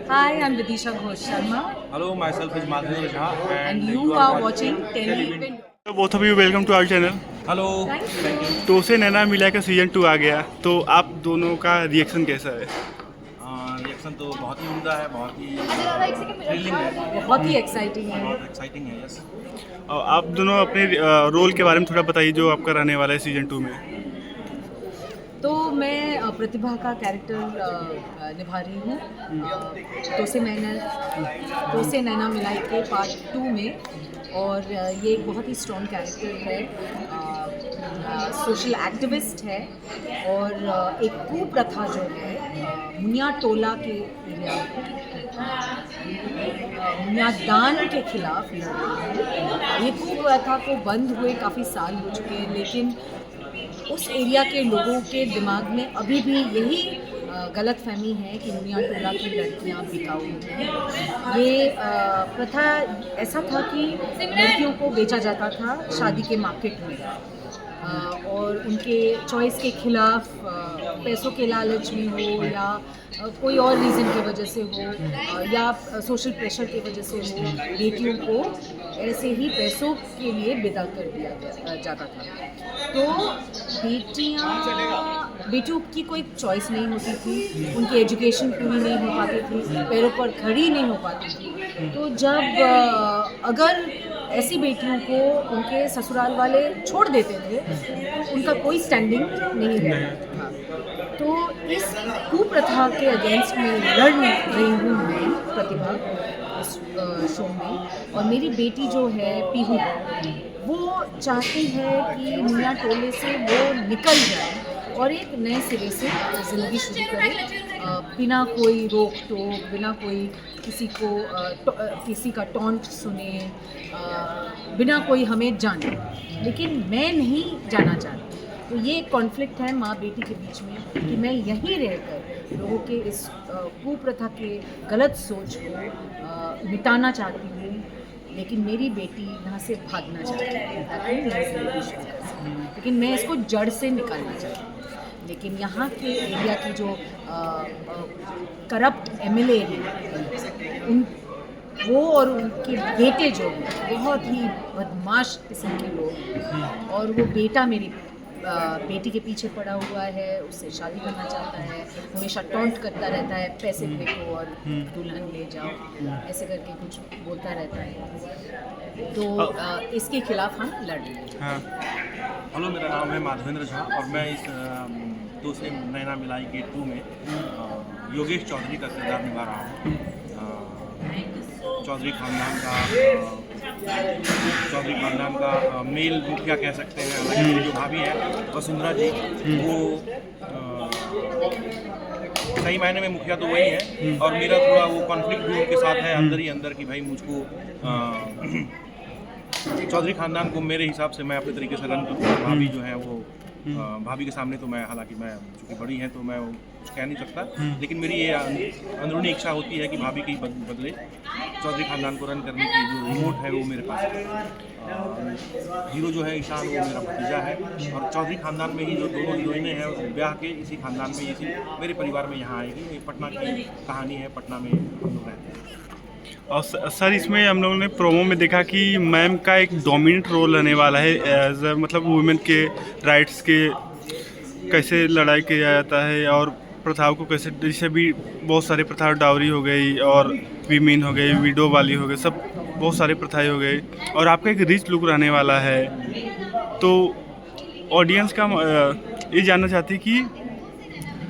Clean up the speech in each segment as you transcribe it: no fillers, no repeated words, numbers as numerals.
Hi, I'm Vidisha Ghosh Sharma, Hello, myself is Madhvendra Jha and and you you are are watching watching Tele Television. Window. Both of you welcome to our channel. Hello. Thank thank you. You. तो उसे नैना मिला का season 2 आ गया, तो आप दोनों का reaction कैसा है? रिएक्शन तो बहुत ही उम्दा है, बहुत ही थ्रिलिंग है, बहुत ही एक्साइटिंग है। बहुत एक्साइटिंग है। यस। और आप दोनों अपने रोल के बारे में थोड़ा बताइए जो आपका रहने वाला है सीजन 2 में। तो मैं प्रतिभा का कैरेक्टर निभा रही हूँ तो से नैना मिलाई के पार्ट 2 में। और ये एक बहुत ही स्ट्रॉन्ग कैरेक्टर है, सोशल एक्टिविस्ट है और एक कुप्रथा जो है मुनिया टोला के एरिया मुनियादान के खिलाफ लड़ रही है। ये कुप्रथा को बंद हुए काफ़ी साल हो चुके हैं, लेकिन उस एरिया के लोगों के दिमाग में अभी भी यही गलत फहमी है कि मुनिया टोला की लड़कियां बिकाऊ हैं। ये प्रथा ऐसा था कि लड़कियों को बेचा जाता था शादी के मार्केट में, और उनके चॉइस के खिलाफ पैसों के लालच में हो या कोई और रीज़न की वजह से हो या सोशल प्रेशर की वजह से हो, बेटियों को ऐसे ही पैसों के लिए विदा कर दिया जाता था। तो बेटियों की कोई चॉइस नहीं होती थी, उनकी एजुकेशन पूरी नहीं हो पाती थी, पैरों पर खड़ी नहीं हो पाती थी। तो जब अगर ऐसी बेटियों को उनके ससुराल वाले छोड़ देते थे तो उनका कोई स्टैंडिंग नहीं रहता था। तो इस कुप्रथा के अगेंस्ट में लड़ रही हूँ मैं, प्रतिभा, इस शो में। और मेरी बेटी जो है पीहू, वो चाहती है कि मुनिया टोले से वो निकल जाए और एक नए सिरे से ज़िंदगी शुरू करे, बिना कोई रोक टोक, बिना कोई किसी का टॉन्ट सुने, बिना कोई हमें जाने। लेकिन मैं नहीं जाना चाहती। तो ये एक कॉन्फ्लिक्ट है माँ बेटी के बीच में कि मैं यहीं रहकर लोगों के इस कुप्रथा के गलत सोच को मिटाना चाहती हूँ, लेकिन मेरी बेटी यहाँ से भागना चाहती है ताकि नई ज़िंदगी शुरू कर सके। लेकिन मैं इसको जड़ से निकालना चाहती हूँ। लेकिन यहाँ के एरिया की जो करप्ट एमएलए हैं, वो और उनके बेटे जो हैं बहुत ही बदमाश किस्म के लोग हैं, और वो बेटा मेरी बेटी के पीछे पड़ा हुआ है, उससे शादी करना चाहता है, हमेशा टॉन्ट करता रहता है, पैसे फेंको और दुल्हन ले जाओ, ऐसे करके कुछ बोलता रहता है। तो इसके खिलाफ हम लड़ रहे हैं। हाँ। हेलो, मेरा नाम है माधवेंद्र झा और मैं इस तो से नैना मिलाई के 2 में योगेश चौधरी का किरदार निभा रहा हूँ। चौधरी खानदान का मेल मुखिया कह सकते हैं। हालांकि मेरी जो भाभी है वसुंधरा जी, वो सही मायने में मुखिया तो वही है, और मेरा थोड़ा वो कॉन्फ्लिक्ट भी उनके साथ है अंदर ही अंदर कि भाई मुझको चौधरी खानदान को मेरे हिसाब से मैं अपने तरीके से रन करूँ। भाभी जो है वो भाभी के सामने तो मैं, हालांकि मैं चूँकि बड़ी हैं तो मैं कुछ कह नहीं सकता, लेकिन मेरी ये अंदरूनी इच्छा होती है कि भाभी के बदले चौधरी खानदान को रन करने की जो रिमोट है वो मेरे पास है। हीरो जो है ईशान, वो मेरा भतीजा है, और चौधरी खानदान में ही जो दोनों हीरोइनें हैं ब्याह के इसी खानदान में, इसी मेरे परिवार में यहाँ आएगी। ये पटना की कहानी है, पटना में हम लोग रहते हैं। और सर, इसमें हम लोगों ने प्रोमो में देखा कि मैम का एक डोमिनेंट रोल रहने वाला है, एज मतलब वुमेन के राइट्स के कैसे लड़ाई किया जाता है और प्रथाओं को कैसे, जैसे भी बहुत सारी प्रथा, डाउरी हो गई और वीमेन हो गई, विडो वाली हो गई, सब बहुत सारी प्रथाएं हो गई, और आपका एक रिच लुक रहने वाला है। तो ऑडियंस का ये जानना चाहती कि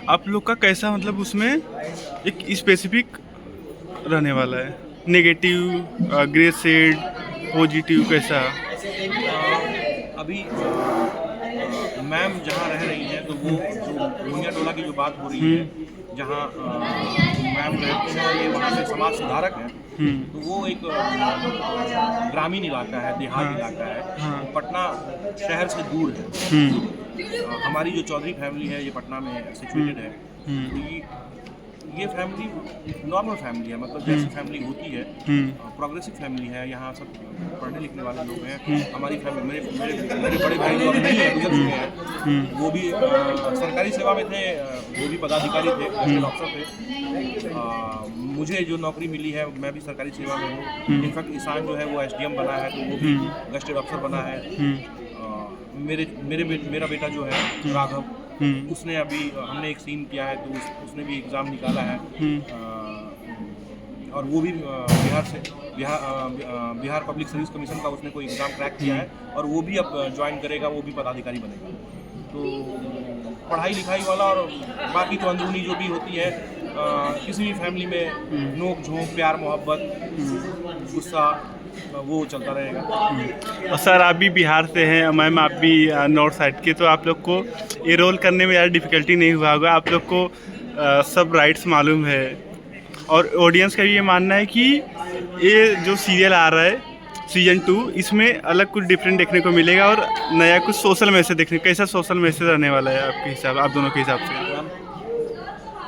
आप लोग का कैसा, मतलब उसमें एक स्पेसिफिक रहने वाला है, नेगेटिव, ग्रे शेड, पॉजिटिव, कैसा? अभी मैम जहाँ रह रही हैं तो वो जो मुनिया टोला की जो बात हो रही है, जहाँ मैम रहती हैं, ये वहाँ से समाज सुधारक हैं। तो वो एक ग्रामीण इलाका है, देहात इलाका है, पटना शहर से दूर है। हमारी जो चौधरी फैमिली है ये पटना में सिचुएटेड है। तो ये फैमिली नॉर्मल फैमिली है, मतलब जैसी फैमिली होती है, प्रोग्रेसिव फैमिली है। यहाँ सब पढ़ने लिखने वाले लोग हैं। हमारी फैमिली, मेरे बड़े भाई जो अब नहीं है, गुजर चुके हैं, वो भी सरकारी सेवा में थे, वो भी पदाधिकारी थे, अफसर थे। मुझे जो नौकरी मिली है मैं भी सरकारी सेवा में हूँ। इनफैक्ट ईशान जो है वो SDM बना है, तो वो भी गस्टेड अफसर बना है। मेरा बेटा जो है राघव, उसने अभी हमने एक सीन किया है, तो उसने भी एग्ज़ाम निकाला है। और वो भी बिहार पब्लिक सर्विस कमीशन का उसने कोई एग्ज़ाम क्रैक किया है, और वो भी अब ज्वाइन करेगा, वो भी पदाधिकारी बनेगा। तो पढ़ाई लिखाई वाला और बाकी तो अंदरूनी जो भी होती है, किसी भी फैमिली में नोक झोंक, प्यार मोहब्बत, गुस्सा, वो चलता रहेगा। और सर आप भी बिहार से हैं, मैम आप भी नॉर्थ साइड के, तो आप लोग को ये रोल करने में ज़्यादा डिफ़िकल्टी नहीं हुआ होगा? आप लोग को सब राइट्स मालूम है, और ऑडियंस का भी ये मानना है कि ये जो सीरियल आ रहा है सीजन 2, इसमें अलग कुछ डिफरेंट देखने को मिलेगा और नया कुछ सोशल मैसेज देखने। कैसा सोशल मैसेज रहने वाला है आपके हिसाब, आप दोनों के हिसाब से?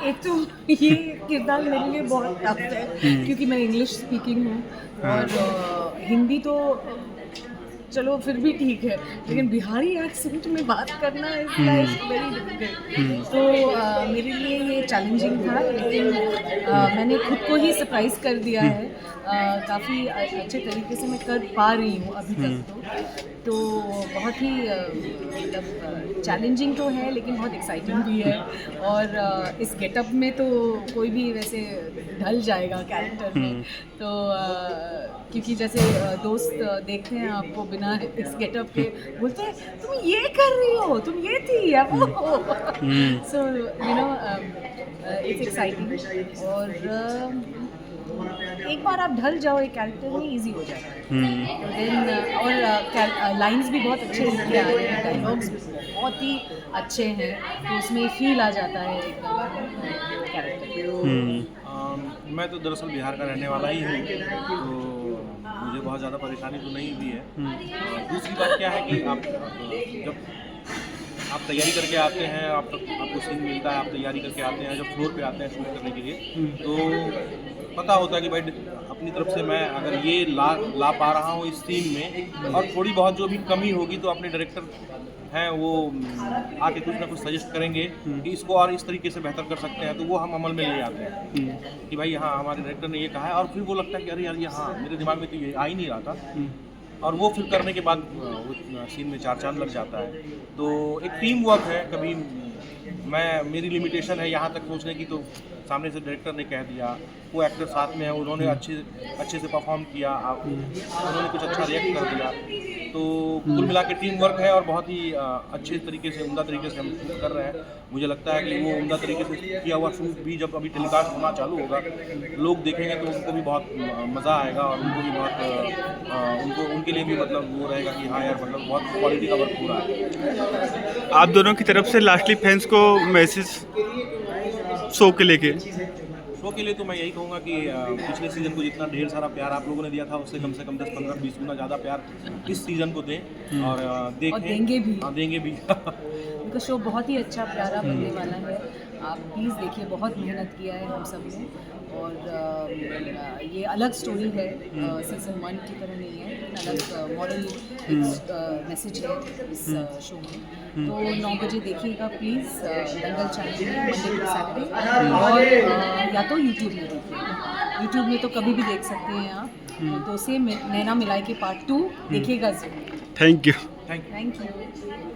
एक तो ये किरदार मेरे लिए बहुत टफ है, क्योंकि मैं इंग्लिश स्पीकिंग हूँ, और हिंदी तो चलो फिर भी ठीक है, लेकिन बिहारी एक्सेंट में बात करना इज लाइक वेरी डिफिकल्ट। तो मेरे लिए ये चैलेंजिंग था, लेकिन मैंने खुद को ही सरप्राइज़ कर दिया है। काफ़ी अच्छे तरीके से मैं कर पा रही हूँ अभी तक। तो बहुत ही मतलब चैलेंजिंग तो है, लेकिन बहुत एक्साइटिंग भी है। और इस गेटअप में तो कोई भी वैसे ढल जाएगा कैरेक्टर में। तो क्योंकि जैसे दोस्त देखते हैं आपको बिना इस गेटअप के, बोलते हैं तुम ये कर रही हो, तुम ये थी या वो। So you know it's exciting, और एक बार आप ढल जाओ एक कैरेक्टर में, इजी हो जाएगा। देन और लाइंस भी बहुत अच्छे लिखे आ रहे हैं, डायलॉग्स भी बहुत ही अच्छे हैं, तो उसमें फील आ जाता है एकदम कैरेक्टर। मैं तो दरअसल बिहार का रहने वाला ही हूँ, तो मुझे बहुत ज़्यादा परेशानी तो नहीं हुई है। दूसरी बात क्या है कि जब आप तैयारी करके आते हैं, आपको सीन मिलता है, आप तैयारी करके आते हैं, जब फ्लोर पे आते हैं शूट करने के लिए, तो पता होता है कि भाई अपनी तरफ से मैं अगर ये ला पा रहा हूँ इस सीन में, और थोड़ी बहुत जो भी कमी होगी तो अपने डायरेक्टर हैं वो आके कुछ ना कुछ सजेस्ट करेंगे कि इसको और इस तरीके से बेहतर कर सकते हैं, तो वो हम अमल में ले आते हैं कि भाई हाँ हमारे डायरेक्टर ने ये कहा है, और फिर वो लगता है कि अरे यार ये हाँ मेरे दिमाग में तो ये आ ही नहीं रहा था, और वो फिर करने के बाद सीन में 4 चांद लग जाता है। तो एक टीम वर्क है। कभी मेरी लिमिटेशन है यहाँ तक सोचने की, तो सामने से डायरेक्टर ने कह दिया, वो एक्टर साथ में है, उन्होंने अच्छे से परफॉर्म किया, उन्होंने कुछ अच्छा रिएक्ट कर दिया, तो कुल मिला के टीम वर्क है, और बहुत ही अच्छे तरीके से, उम्दा तरीके से हम शूट कर रहे हैं। मुझे लगता है कि वो उम्दा तरीके से किया हुआ शूट भी जब अभी टेलीकास्ट होना चालू होगा, लोग देखेंगे तो उनको भी बहुत मज़ा आएगा, और उनको भी बहुत उनके लिए भी मतलब वो रहेगा कि हाँ यार मतलब बहुत क्वालिटी का वर्क हो रहा है। आप दोनों की तरफ से लास्टली फैंस को मैसेज शो के लेके? शो के लिए तो मैं यही कहूँगा कि पिछले सीज़न को जितना ढेर सारा प्यार आप लोगों ने दिया था, उससे कम से कम 10, 15, 20 गुना ज़्यादा प्यार इस सीज़न को दें, और देखें, और देंगे भी। हाँ देंगे भी। उनका शो बहुत ही अच्छा प्यारा बनने वाला है, आप प्लीज़ देखिए। बहुत मेहनत किया है हम सब ने, और ये अलग स्टोरी है, सीज़न 1 की तरह नहीं है, अलग मॉरल मैसेज है इस शो में। तो 9 बजे देखिएगा प्लीज़, दंगल चैनल में, मंडे टू सैटरडे, और या तो यूट्यूब में देखिएगा। यूट्यूब में तो कभी भी देख सकते हैं आप, तो सेम नैना मिलाई के पार्ट 2 देखिएगा ज़रूर। Thank you. Thank you.